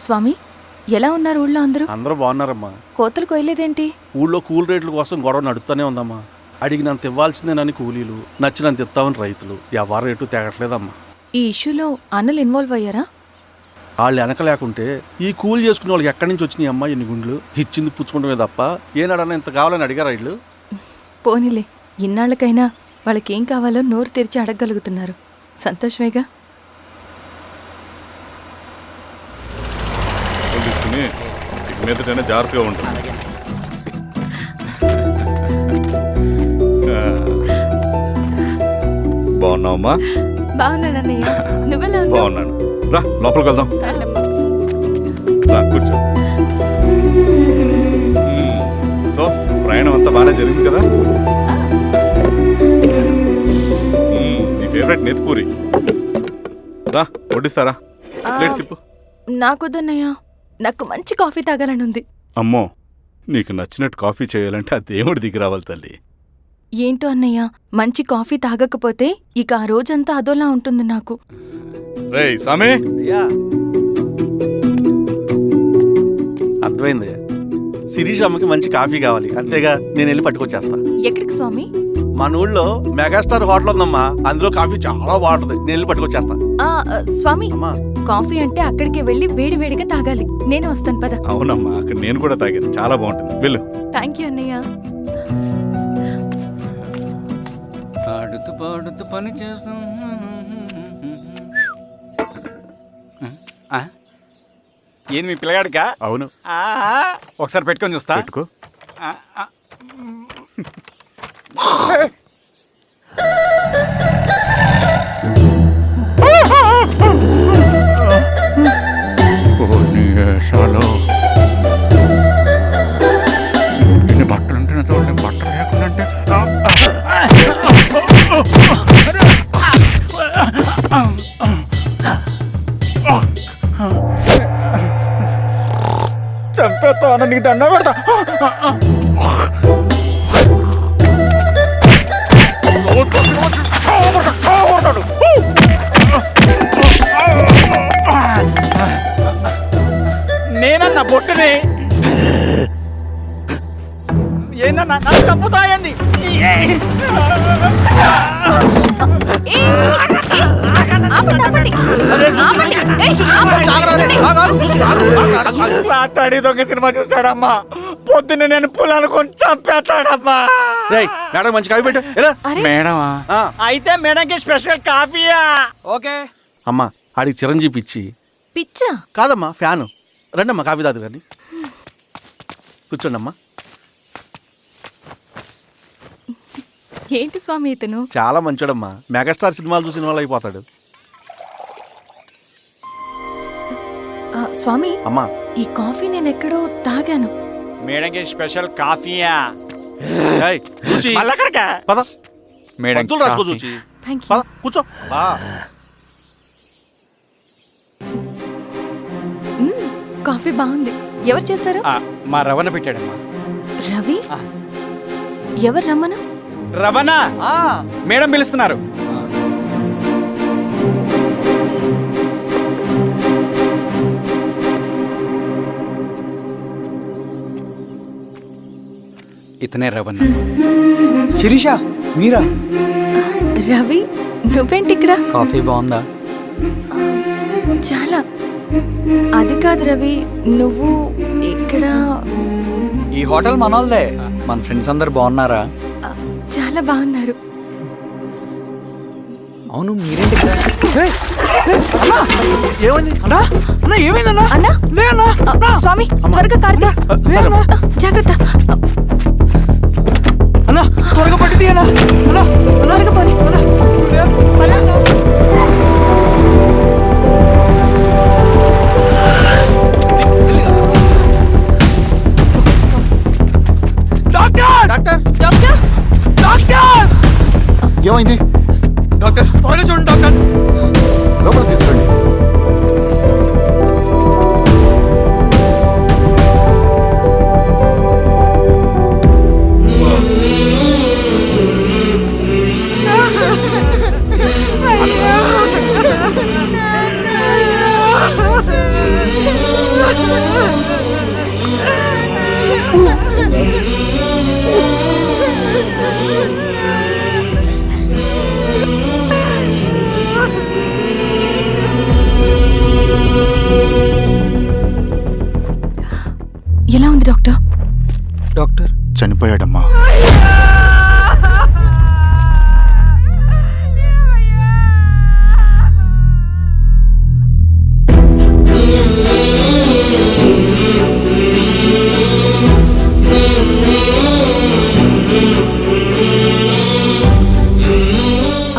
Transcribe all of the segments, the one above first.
స్వామి, ఎలా ఉన్నారు ఊళ్ళో అందరూ? అందరూ బాగున్నారమ్మా. కోతలు కొయ్యలేదేంటి? ఊళ్ళో కూల్ రేట్ల కోసం గొడవ నడుస్తూనే ఉందమ్మా. అడిగినంత ఇవ్వాల్సిందేనని కూలీలు, నచ్చినంత ఇస్తామని రైతులు. ఎవరు రేటు తేగట్లేదమ్మా. ఈ ఇష్యూలో అన్నలు ఇన్వాల్వ్ అయ్యారా? వాళ్ళు వెనక లేకుంటే ఈ కూలి చేసుకునే వాళ్ళకి ఎక్కడి నుంచి వచ్చినాయి అమ్మా ఎన్ని గుండ్లు? ఇచ్చింది పుచ్చుకుంటమే తప్ప ఏనాడన్నా ఇంత కావాలని అడిగారా వీళ్ళు? పోనీలే, ఇన్నాళ్ళకైనా వాళ్ళకేం కావాలో నోరు తెరిచి అడగగలుగుతున్నారు. సంతోషమేగా. తీసుకుని మీదటైనా జాగ్రత్తగా ఉంటుంది. బాగున్నావమ్మా? బాగున్నానన్నయ్య, నువ్వెలా ఉన్నావు? బాగున్నాను. రా లోపలికి వెళ్దాం. రా కూర్చో. సో ప్రయాణం అంతా బాగానే జరిగింది కదా? నీ ఫేవరెట్ నెత్తిపూరి. రా వడ్డిస్తారా? ప్లేట్ తిప్పు. నాకొద్దన్నయ్య, నాకు మంచి కాఫీ తాగాలని ఉంది. అమ్మో, నీకు నచ్చినట్టు కాఫీ చేయాలంటే ఆ దేవుడి దిగి రావాలి తల్లి. ఏంటో అన్నయ్య, మంచి కాఫీ తాగకపోతే ఇక ఆ రోజంతా అదోలా ఉంటుంది నాకు. రేయ్ సామి, అయ్యా అర్థమైంది. శిరీష్ అమ్మకి మంచి కాఫీ కావాలి, అంతేగా నేను వెళ్ళి పట్టుకొచ్చేస్తా. ఎక్కడికి స్వామి? మన ఊళ్ళో మెగాస్టార్ హోటల్ ఉందమ్మా, అందులో కాఫీ చాలా బాగుంటుంది. నేను వెళ్ళి పట్టుకొచ్చేస్తా. స్వామి, అమ్మా కాఫీ అంటే అక్కడికి వెళ్ళి వేడివేడిగా తాగాలి. నేను వస్తాను పద. అవునమ్మా, అక్కడ నేను కూడా తాగాను, చాలా బాగుంటుంది. వెళ్ళు. థ్యాంక్ యూ అన్నయ్య. ఆడుతూ పాడుతూ పని చేస్తాం. ఏంది మీ పిల్లగాడికా? అవును, ఒకసారి పెట్టుకొని చూస్తా. పెట్టుకో. ఇన్ని బట్టలు ఉంటే చూడండి, బట్టలు లేకుండా చంపేస్తా. నీకు దండ పెడతా. నేనన్నా బొట్టుని ఏందన్నా నన్ను చంపుతాయంది. మాట్లాడి దొంగ సినిమా చూసాడమ్మా. పొద్దున్న నేను పొలాలు కొంచెం చంపేస్తాడమ్మా. మేడం మంచి కాఫీ పెట్టు. మేడమా? అయితే మేడంకి స్పెషల్ కాఫీయా? ఓకే అమ్మా, ఆడికి చిరంజీవి పిచ్చి. పిచ్చా? కాదమ్మా, ఫ్యాను. రండమ్మా కాఫీ తాదు కానీ. కూర్చోండి అమ్మా. ఏంటి స్వామి ఇతను? చాలా మంచోడమ్మా, మెగాస్టార్ సినిమాలు చూసిన వాళ్ళు అయిపోతాడు. స్వామి, అమ్మా ఈ కాఫీ నేను ఎక్కడో తాగాను. మేడంకి స్పెషల్ కాఫీయా? పద మేడం రాసుకో చూచి. Thank you. పద కూర్చో. కాఫీ బాగుంది. ఎవరు చేశారు? మా రవణ పెట్టాడమ్మా. రవి? ఎవరు రమ్మను? రవణ మేడం పిలుస్తున్నారు. ఇతనే రవణ. శిరీష, మీరా? రవి, నువ్వేంటి ఇక్కడ? కాఫీ బాగుందా? చాలా. అది కాదు రవి, నువ్వు ఇక్కడ? ఈ హోటల్ మనోల్దే. మన ఫ్రెండ్స్ అందరు బాగున్నారా? చాలా బాగున్నారు. అవును, మీరేంటి ఇక్కడ? ఏమని అన్నా అన్నా, ఏమైందన్నా? అన్నా, లే అన్నా. స్వామి త్వరగా కారుతా. జాగ్రత్త అన్నా, త్వరగా పట్టిది అన్నా. అన్నా త్వరగా పోనీ. ఏమైంది? డాక్టర్ త్వరగా చూడండి డాక్టర్. లోపల తీసుకురండి. చనిపోయాడమ్మా.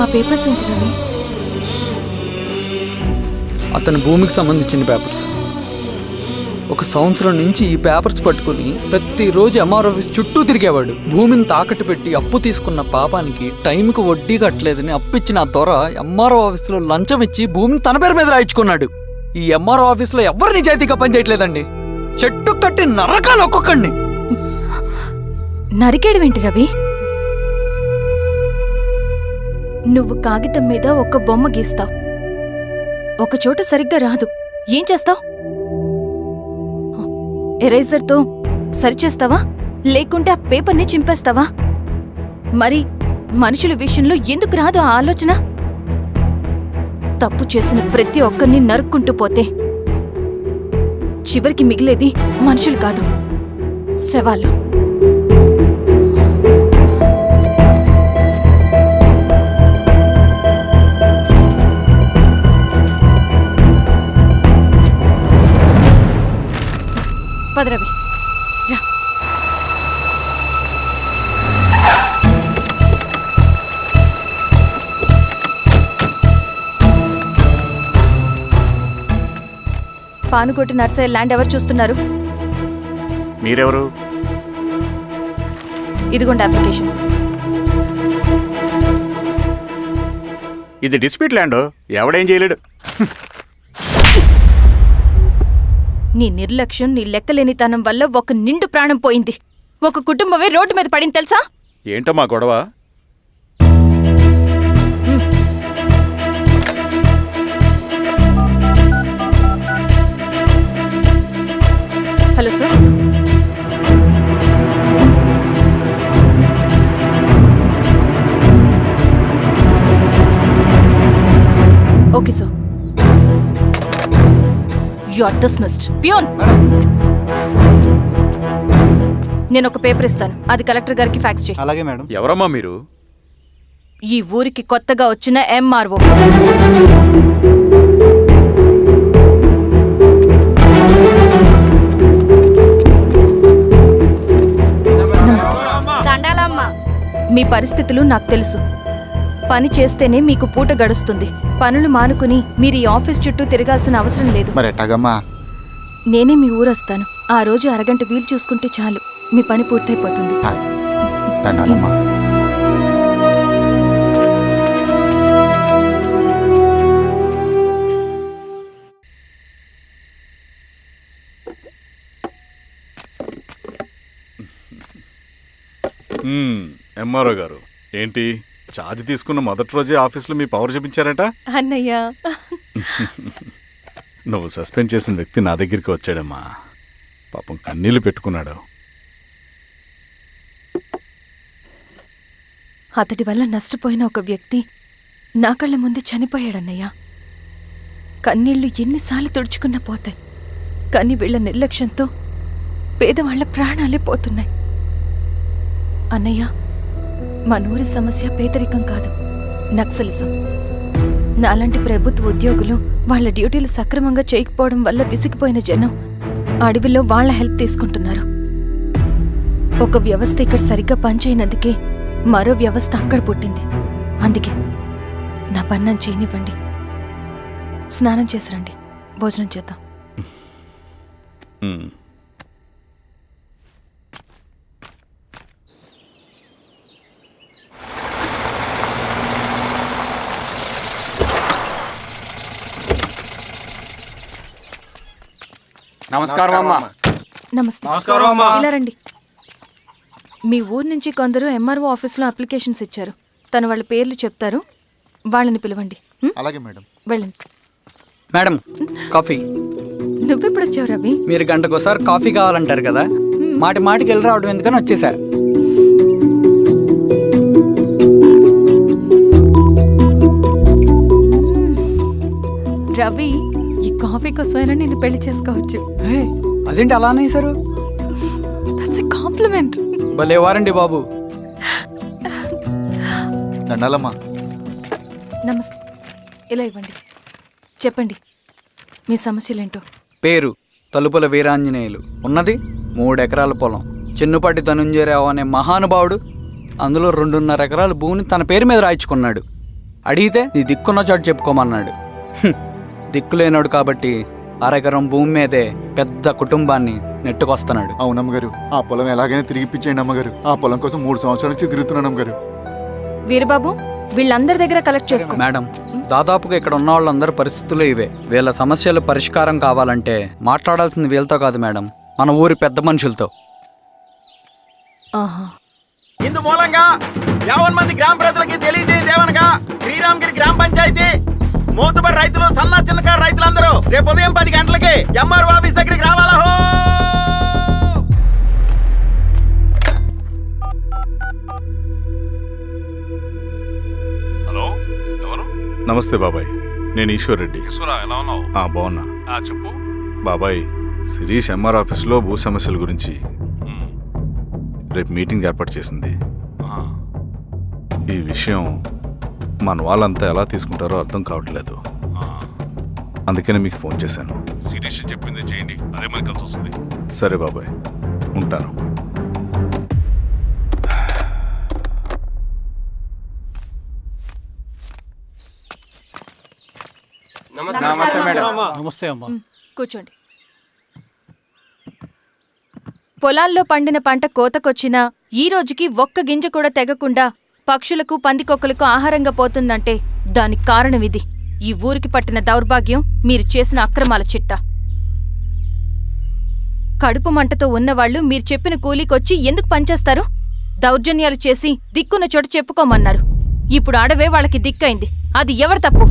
ఆ పేపర్స్ ఏంటి రవి? అతని భూమికి సంబంధించిన పేపర్స్. ఒక సంవత్సరం నుంచి ఈ పేపర్స్ పట్టుకుని ప్రతిరోజు ఎంఆర్ ఆఫీస్ చుట్టూ తిరిగేవాడు. భూమిని తాకట్టు పెట్టి అప్పు తీసుకున్న పాపానికి టైంకి వడ్డీ కట్టలేదని అప్పిచ్చిన ఆ దొర ఎంఆర్ఓ ఆఫీస్లో లంచం ఇచ్చి భూమిని తన పేరు మీద రాయించుకున్నాడు. ఈ ఎంఆర్ఓ ఆఫీస్లో ఎవరు నిజాయితీగా పనిచేయట్లేదండి. చెట్టు కట్టి నరకాలు ఒక్కొక్కడిని. నరికేడవేంటి రవి? నువ్వు కాగితం మీద ఒక బొమ్మ గీస్తావు, ఒక చోట సరిగ్గా రాదు, ఏం చేస్తావు? ఎరేజర్తో సరిచేస్తావా, లేకుంటే ఆ పేపర్ని చింపేస్తావా? మరి మనుషుల విషయంలో ఎందుకు రాదు ఆ ఆలోచన? తప్పు చేసిన ప్రతి ఒక్కరిని నరుక్కుంటూ పోతే చివరికి మిగిలేది మనుషులు కాదు, శవాలు. పదరవి రా. పానుకోటి నర్సయ్య ల్యాండ్ ఎవరు చూస్తున్నారు? మీరెవరు? ఇదిగోండి అప్లికేషన్. ఇది డిస్ప్యూట్ ల్యాండ్, ఎవడేం చేయలేడు. నీ నిర్లక్ష్యం, నీ లెక్కలేనితనం వల్ల ఒక నిండు ప్రాణం పోయింది. ఒక కుటుంబమే రోడ్డు మీద పడింది తెలుసా? ఏంటమ్మా గొడవ? Hello sir. Okay sir. You are dismissed. Peon, నేను ఒక పేపర్ ఇస్తాను, అది కలెక్టర్ గారికి ఫ్యాక్స్ చేయి. అలాగే మేడం. ఎవరమ్మా మీరు? ఈ ఊరికి కొత్తగా వచ్చిన ఎంఆర్ఓ. నమస్తే. మీ పరిస్థితులు నాకు తెలుసు. పని చేస్తేనే మీకు పూట గడుస్తుంది. పనులు మానుకుని మీరు ఈ ఆఫీస్ చుట్టూ తిరగాల్సిన అవసరం లేదు. మరి ఎట్టాగమ్మా? నేనే మీ ఊరొస్తాను. ఆ రోజు అరగంట వీలు చూసుకుంటే చాలు, మీ పని పూర్తయిపోతుంది. దండాలమ్మా. ఎంఆర్ఓ గారు, ఏంటి ఛార్జ్ తీసుకున్న మొదటి రోజే ఆఫీస్లో మీ పవర్ చూపించారట? అన్నయ్య, నువ్వు సస్పెండ్ చేసిన వ్యక్తి నా దగ్గరికి వచ్చాడమ్మా. పాపం కన్నీళ్లు పెట్టుకున్నాడు. అతడి వల్ల నష్టపోయిన ఒక వ్యక్తి నా కళ్ళ ముందు చనిపోయాడన్నయ్య. కన్నీళ్లు ఎన్నిసార్లు తుడుచుకున్నా పోతాయి, కానీ వీళ్ల నిర్లక్ష్యంతో పేదవాళ్ల ప్రాణాలే పోతున్నాయి. అన్నయ్య, మనూరి సమస్య పేదరికం కాదు, నక్సలిజం. నాలాంటి ప్రభుత్వ ఉద్యోగులు వాళ్ళ డ్యూటీలు సక్రమంగా చేయకపోవడం వల్ల విసిగిపోయిన జనం అడవిలో వాళ్ల హెల్ప్ తీసుకుంటున్నారు. ఒక వ్యవస్థ ఇక్కడ సరిగ్గా పనిచేయనందుకే మరో వ్యవస్థ అక్కడ పుట్టింది. అందుకే నా పన్నం చేయనివ్వండి. స్నానం చేసిరండి, భోజనం చేద్దాం. నమస్కారం అమ్మా. నమస్తే. ఇలా రండి. మీ ఊరు నుంచి కొందరు ఎంఆర్ఓ ఆఫీస్లో అప్లికేషన్స్ ఇచ్చారు. తను వాళ్ళ పేర్లు చెప్తారు, వాళ్ళని పిలవండి. అలాగే మేడం. వెళ్ళండి. Madam, coffee. నువ్వెప్పుడు వచ్చావు రవి? మీరు గంటకోసారి కాఫీ కావాలంటారు కదా, మాటి మాటికి వెళ్ళి రావడం ఎందుకని వచ్చేసా. రవి, ఈ కాఫీ కోసమైనా నేను పెళ్లి చేసుకోవచ్చు. అదేంటి అలా అనేసారు? That's a compliment. కాంప్లిమెంట్. భలేవారండి బాబు. దండాలమ్మా. నమస్తే. ఇలా ఇవ్వండి. చెప్పండి మీ సమస్యలేంటో. పేరు తలుపుల వీరాంజనేయులు. ఉన్నది 3 ఎకరాల పొలం. చెన్నుపాటి ధనుంజయరావు అనే మహానుభావుడు అందులో 2.5 ఎకరాల భూమిని తన పేరు మీద రాయించుకున్నాడు. అడిగితే నీ దిక్కున్న చోటు చెప్పుకోమన్నాడు. దిక్కులేనాడు కాబట్టి 1/2 ఎకరం భూమి మీదే పెద్ద కుటుంబాన్ని నెట్టుకొస్తున్నాడు. అవునమ్మగారు, ఆ పొలం ఎలాగైనా తిరిగి ఇప్పించేయండి అమ్మగారు. ఆ పొలం కోసం 3 సంవత్సరాల నుంచి తిరుగుతున్నాను అమ్మగారు. వీరబాబు, వీళ్ళందరి దగ్గర కలెక్ట్ చేసుకో. మేడం, దాదాపుగా ఇక్కడ ఉన్న వాళ్ళందరి పరిస్థితులు ఇవే. వీళ్ళ సమస్యలు పరిష్కారం కావాలంటే మాట్లాడాల్సింది వీళ్ళతో కాదు మేడం, మన ఊరి పెద్ద మనుషులతో. ఆహా. ఇందు మూలంగా 50 మంది గ్రామ ప్రజలకి తెలియజేయదేవనగా శ్రీరామగిరి గ్రామ పంచాయతీ మోతుబరి రైతులు, సన్న చిన్నకారు రైతులందరూ రేపు ఉదయం 10 గంటలకి ఎంఆర్ఓ ఆఫీస్ దగ్గరికి రావాలా. హలో, ఎవరు? నమస్తే బాబాయ్, నేను ఈశ్వర్ రెడ్డి. ఎలా ఉన్నావు? బాగున్నా. చెప్పు బాబాయ్. శిరీష్ ఎంఆర్ ఆఫీస్లో భూ సమస్యల గురించి రేపు మీటింగ్ ఏర్పాటు చేసింది. ఈ విషయం మన వాళ్ళంతా ఎలా తీసుకుంటారో అర్థం కావట్లేదు. అందుకనే మీకు ఫోన్ చేశాను. శిరీష్ చెప్పింది చేయండి, అదే మనకి కలిసి వస్తుంది. సరే బాబాయ్, ఉంటాను. నమస్తే అమ్మా. కూర్చోండి. పొలాల్లో పండిన పంట కోతకొచ్చినా ఈ రోజుకి ఒక్క గింజ కూడా తెగకుండా పక్షులకు, పందికొక్కలకు ఆహారంగా పోతుందంటే దానికి కారణం ఇది. ఈ ఊరికి పట్టిన దౌర్భాగ్యం మీరు చేసిన అక్రమాల చిట్టా. కడుపు మంటతో ఉన్నవాళ్లు మీరు చెప్పిన కూలీకొచ్చి ఎందుకు పనిచేస్తారు? దౌర్జన్యాలు చేసి దిక్కున్న చోట చెప్పుకోమన్నారు. ఇప్పుడు అడవే వాళ్ళకి దిక్కైంది. అది ఎవరి తప్పు?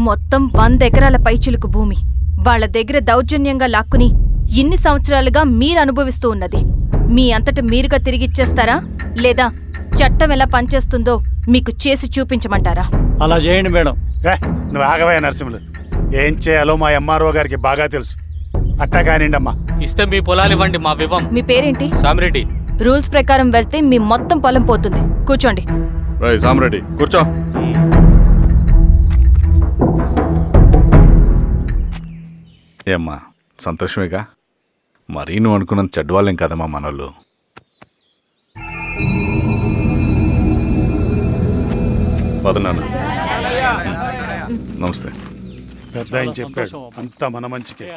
మొత్తం 100 ఎకరాల పైచిలుకు భూమి వాళ్ల దగ్గర దౌర్జన్యంగా లాక్కుని ఇన్ని సంవత్సరాలుగా మీరు అనుభవిస్తూ ఉన్నది. మీ అంతట మీరుగా తిరిగిచ్చేస్తారా, లేదా చట్టం ఎలా పనిచేస్తుందో మీకు చేసి చూపించమంటారా? అలా చేయండి మేడం. నువ్వు ఆగవే నరసింహులు. ఏం చేయాలో మా ఎంఆర్ఓ గారికి బాగా తెలుసు. అట్టా కానివ్వండి అమ్మా. ఇస్తే మీ పొలాలు ఇవ్వండి, మా వివం. మీ పేరేంటి? సామిరెడ్డి. రూల్స్ ప్రకారం వెళ్తే మీ మొత్తం పొలం పోతుంది. కూర్చోండి. రై సామిరెడ్డి, కూర్చో. ఏమ్మా, సంతోషమేగా? మరీ నువ్వు అనుకున్నంత చెడ్డవాళ్ళేం కదమ్మా మనోళ్ళు. పదనాన్న. నమస్తే. పెద్ద ఆయన చెప్పాడు, అంతా మన మంచికే.